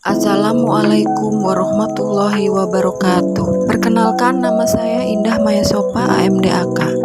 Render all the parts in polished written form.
Assalamualaikum warahmatullahi wabarakatuh. Perkenalkan, nama saya Indah Maya Sopa, AMDAK.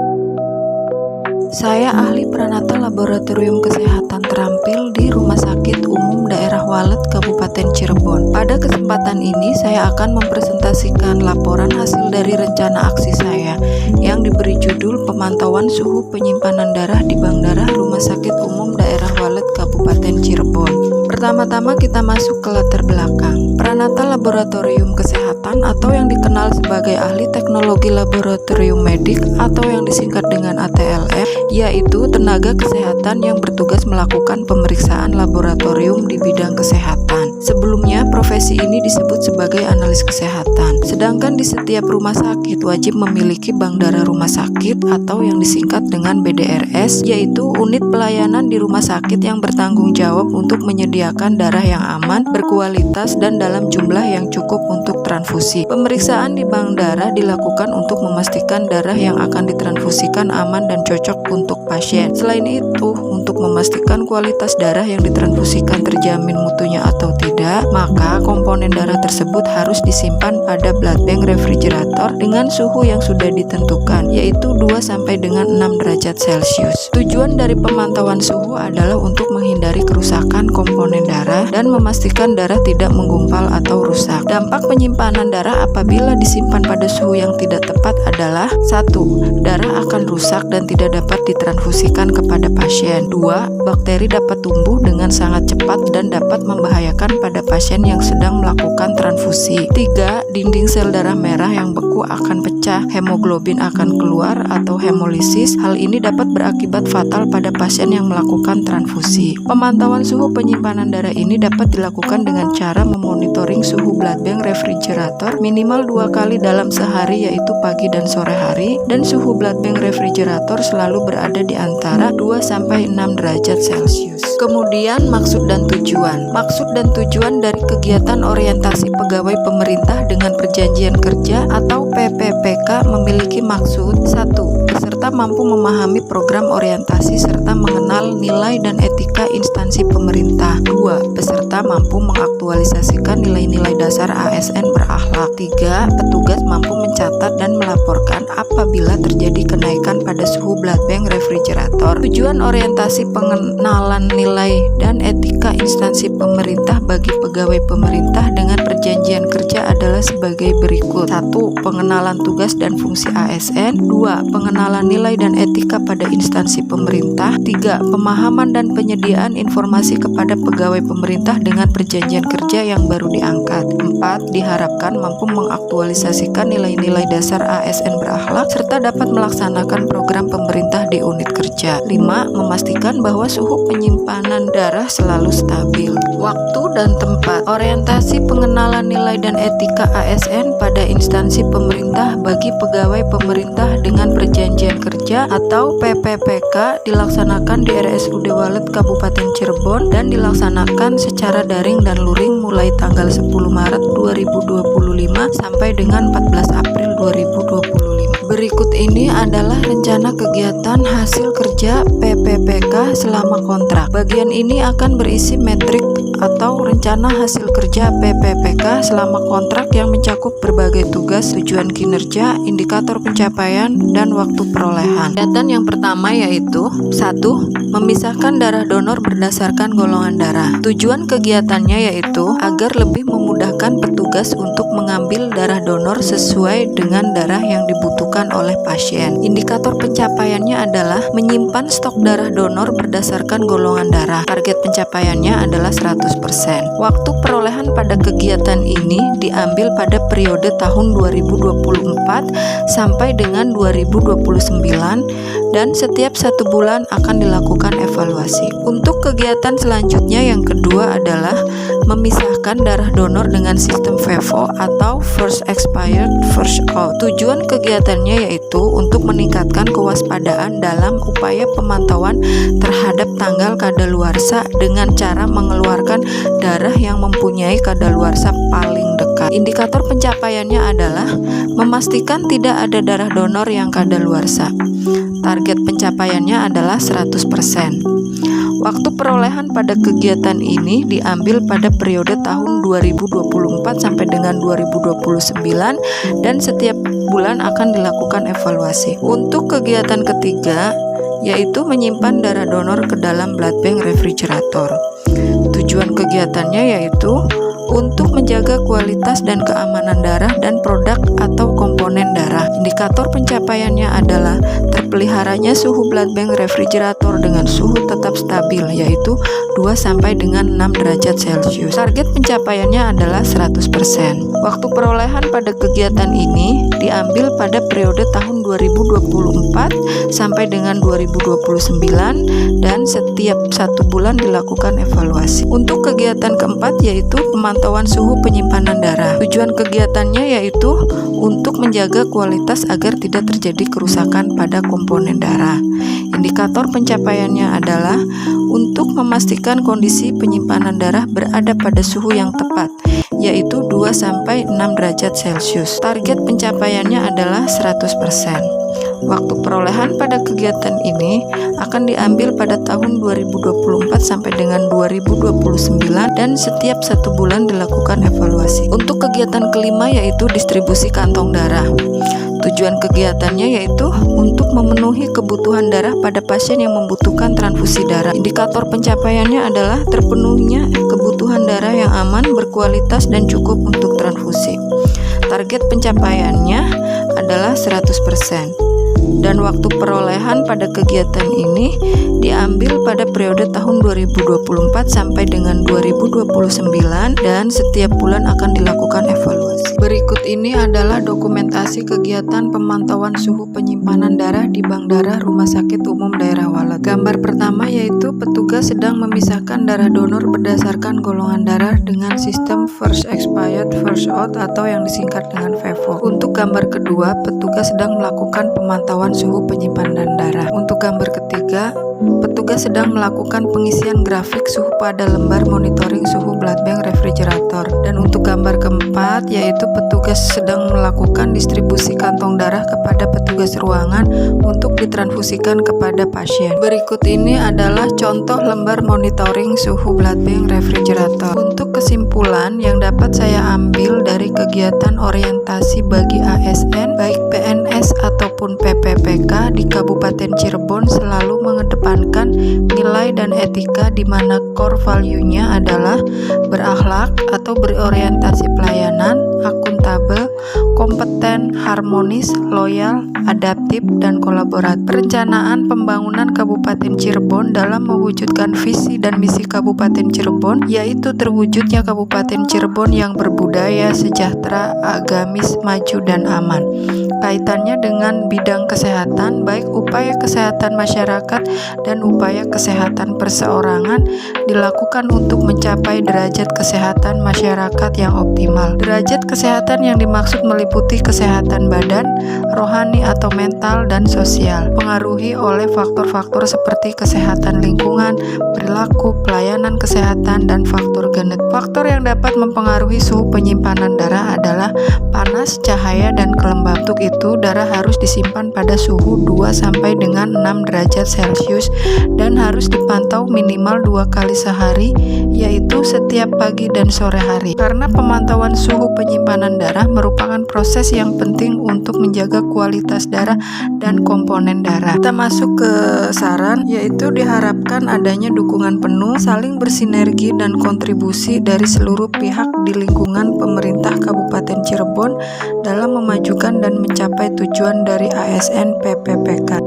Saya ahli Pranata Laboratorium Kesehatan terampil di Rumah Sakit Umum Daerah Walet, Kabupaten Cirebon. Pada kesempatan ini saya akan mempresentasikan laporan hasil dari rencana aksi saya yang diberi judul Pemantauan Suhu Penyimpanan Darah di Bank Darah Rumah Sakit Umum Daerah Walet, Kabupaten Cirebon. Pertama-tama kita masuk ke latar belakang. Pranata Laboratorium Kesehatan atau yang dikenal sebagai ahli teknologi laboratorium medik atau yang disingkat dengan ATLM, yaitu tenaga kesehatan yang bertugas melakukan pemeriksaan laboratorium di bidang kesehatan. Sebelumnya, profesi ini disebut sebagai analis kesehatan. Sedangkan di setiap rumah sakit wajib memiliki bank darah rumah sakit atau yang disingkat dengan BDRS, yaitu unit pelayanan di rumah sakit yang bertanggung jawab untuk menyediakan darah yang aman, berkualitas, dan dalam jumlah yang cukup untuk transfusi. Pemeriksaan di bank darah dilakukan untuk memastikan darah yang akan ditransfusikan aman dan cocok untuk pasien. Selain itu, untuk memastikan kualitas darah yang ditransfusikan terjamin mutunya atau tidak, maka komponen darah tersebut harus disimpan pada blood bank refrigerator dengan suhu yang sudah ditentukan, yaitu 2 sampai dengan 6 derajat Celcius. Tujuan dari pemantauan suhu adalah untuk menghindari kerusakan komponen darah dan memastikan darah tidak menggumpal atau rusak. Dampak penyimpanan darah apabila disimpan pada suhu yang tidak tepat adalah: 1. Darah akan rusak dan tidak dapat ditransfusikan kepada pasien. 2. Bakteri dapat tumbuh dengan sangat cepat dan dapat membahayakan pada pasien yang sedang melakukan transfusi. 3. Dinding sel darah merah yang beku akan pecah, hemoglobin akan keluar atau hemolisis. Hal ini dapat berakibat fatal pada pasien yang melakukan transfusi. Pemantauan suhu penyimpanan darah ini dapat dilakukan dengan cara memonitoring suhu blood bank refrigerator minimal 2 kali dalam sehari, yaitu pagi dan sore hari, dan suhu blood bank refrigerator selalu berada di antara 2 sampai 6 derajat Celcius. Kemudian maksud dan tujuan. Maksud dan tujuan dari kegiatan orientasi pegawai pemerintah dengan perjanjian kerja atau PPPK memiliki maksud: 1. Peserta mampu memahami program orientasi serta mengenal nilai dan etika instansi pemerintah. 2. Peserta mampu mengaktualisasikan nilai-nilai dasar ASN berakhlak. 3. Petugas mampu mencatat dan melaporkan apabila terjadi kenaikan pada suhu blood bank refrigerator. Tujuan orientasi pengenalan nilai dan etika instansi pemerintah bagi pegawai pemerintah dengan perjanjian kerja adalah sebagai berikut: 1. Pengenalan tugas dan fungsi ASN. 2. Pengenalan nilai dan etika pada instansi pemerintah. 3. Pemahaman dan penyediaan informasi kepada pegawai pemerintah dengan perjanjian kerja yang baru diangkat. 4. Diharapkan mampu mengaktualisasikan nilai-nilai dasar ASN berakhlak serta dapat melaksanakan program pemerintah di unit kerja. 5. Memastikan bahwa suhu penyimpanan darah selalu stabil. Waktu dan tempat. Orientasi pengenalan nilai dan etika ASN pada instansi pemerintah bagi pegawai pemerintah dengan perjanjian kerja atau PPPK dilaksanakan di RSUD Walet, Kabupaten Cirebon, dan dilaksanakan secara daring dan luring mulai tanggal 10 Maret 2025 sampai dengan 14 April 2025. Berikut ini adalah rencana kegiatan hasil kerja PPPK selama kontrak. Bagian ini akan berisi metrik atau rencana hasil kerja PPPK selama kontrak yang mencakup berbagai tugas, tujuan kinerja, indikator pencapaian, dan waktu perolehan. Kegiatan yang pertama yaitu: 1. Memisahkan darah donor berdasarkan golongan darah. Tujuan kegiatannya yaitu agar lebih memudahkan petugas untuk mengambil darah donor sesuai dengan darah yang dibutuhkan oleh pasien. Indikator pencapaiannya adalah menyimpan stok darah donor berdasarkan golongan darah. Target pencapaiannya adalah 100%. Waktu perolehan pada kegiatan ini diambil pada periode tahun 2024 sampai dengan 2029 dan setiap 1 bulan akan dilakukan evaluasi. Untuk kegiatan selanjutnya yang kedua adalah memisahkan darah donor dengan sistem FEVO atau First Expired First Out. Tujuan kegiatannya yaitu untuk meningkatkan kewaspadaan dalam upaya pemantauan terhadap tanggal kadaluarsa dengan cara mengeluarkan darah yang mempunyai kadaluarsa paling dekat. Indikator pencapaiannya adalah memastikan tidak ada darah donor yang kadaluarsa. Target pencapaiannya adalah 100%. Waktu perolehan pada kegiatan ini diambil pada periode tahun 2024 sampai dengan 2029 dan setiap bulan akan dilakukan evaluasi. Untuk kegiatan ketiga yaitu menyimpan darah donor ke dalam blood bank refrigerator. Tujuan kegiatannya yaitu untuk menjaga kualitas dan keamanan darah dan produk atau komponen darah. Indikator pencapaiannya adalah terpeliharanya suhu blood bank refrigerator dengan suhu tetap stabil yaitu 2 sampai dengan 6 derajat Celcius. Target pencapaiannya adalah 100%. Waktu perolehan pada kegiatan ini diambil pada periode tahun 2024 sampai dengan 2029 dan setiap 1 bulan dilakukan evaluasi. Untuk kegiatan keempat yaitu pemantauan suhu penyimpanan darah. Tujuan kegiatannya yaitu untuk menjaga kualitas agar tidak terjadi kerusakan pada komponen darah. Indikator pencapaiannya adalah untuk memastikan kondisi penyimpanan darah berada pada suhu yang tepat, yaitu 2 sampai 6 derajat Celcius. Target pencapaiannya adalah 100%. Waktu perolehan pada kegiatan ini akan diambil pada tahun 2024 sampai dengan 2029 dan setiap 1 bulan dilakukan evaluasi. Untuk kegiatan kelima yaitu distribusi kantong darah. Tujuan kegiatannya yaitu untuk memenuhi kebutuhan darah pada pasien yang membutuhkan transfusi darah. Indikator pencapaiannya adalah terpenuhinya kebutuhan darah yang aman, berkualitas, dan cukup untuk transfusi. Target pencapaiannya adalah 100%. Dan waktu perolehan pada kegiatan ini diambil pada periode tahun 2024 sampai dengan 2029 dan setiap bulan akan dilakukan evaluasi. Berikut ini adalah dokumentasi kegiatan pemantauan suhu penyimpanan darah di Bank Darah Rumah Sakit Umum Daerah Walet. Gambar pertama yaitu petugas sedang memisahkan darah donor berdasarkan golongan darah dengan sistem first expired first out atau yang disingkat dengan FEVO. Untuk gambar kedua, petugas sedang melakukan pemantauan suhu penyimpanan darah. Untuk gambar ketiga, petugas sedang melakukan pengisian grafik suhu pada lembar monitoring suhu blood bank refrigerator. Dan untuk gambar keempat, yaitu petugas sedang melakukan distribusi kantong darah kepada petugas ruangan untuk ditransfusikan kepada pasien. Berikut ini adalah contoh lembar monitoring suhu blood bank refrigerator. Untuk kesimpulan yang dapat saya ambil dari kegiatan orientasi bagi ASN, baik PNS ataupun PPPK di Kabupaten Cirebon selalu mengedepankan nilai dan etika di mana core value-nya adalah berakhlak atau berorientasi pelayanan, akuntabel, kompeten, harmonis, loyal, adaptif, dan kolaboratif. Perencanaan pembangunan Kabupaten Cirebon dalam mewujudkan visi dan misi Kabupaten Cirebon yaitu terwujudnya Kabupaten Cirebon yang berbudaya, sejahtera, agamis, maju, dan aman. Kaitannya dengan bidang kesehatan, baik upaya kesehatan masyarakat dan upaya kesehatan perseorangan dilakukan untuk mencapai derajat kesehatan masyarakat yang optimal. Derajat kesehatan yang dimaksud meliputi kesehatan badan, rohani atau mental, dan sosial, pengaruhi oleh faktor-faktor seperti kesehatan lingkungan, perilaku, pelayanan kesehatan, dan faktor genetik. Faktor yang dapat mempengaruhi suhu penyimpanan darah adalah panas, cahaya, dan kelembaban. Untuk itu, darah harus disimpan pada suhu 2 sampai dengan 6 derajat Celcius dan harus dipantau minimal 2 kali sehari, yaitu setiap pagi dan sore hari. Karena pemantauan suhu penyimpanan darah merupakan proses yang penting untuk menjaga kualitas darah dan komponen darah. Kita masuk ke saran, yaitu diharapkan adanya dukungan penuh, saling bersinergi dan kontribusi dari seluruh pihak di lingkungan pemerintah Kabupaten Cirebon dalam memajukan dan mencapai tujuan dari ASN PPPK.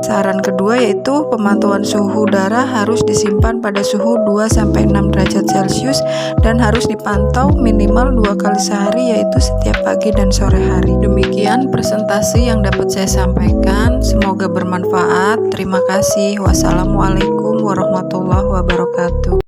Saran kedua yaitu pemantauan suhu darah harus disimpan pada suhu 2 sampai 6 derajat Celcius dan harus dipantau minimal 2 kali sehari yaitu setiap pagi dan sore hari. Demikian presentasi yang dapat saya sampaikan. Semoga bermanfaat. Terima kasih. Wassalamualaikum warahmatullahi wabarakatuh.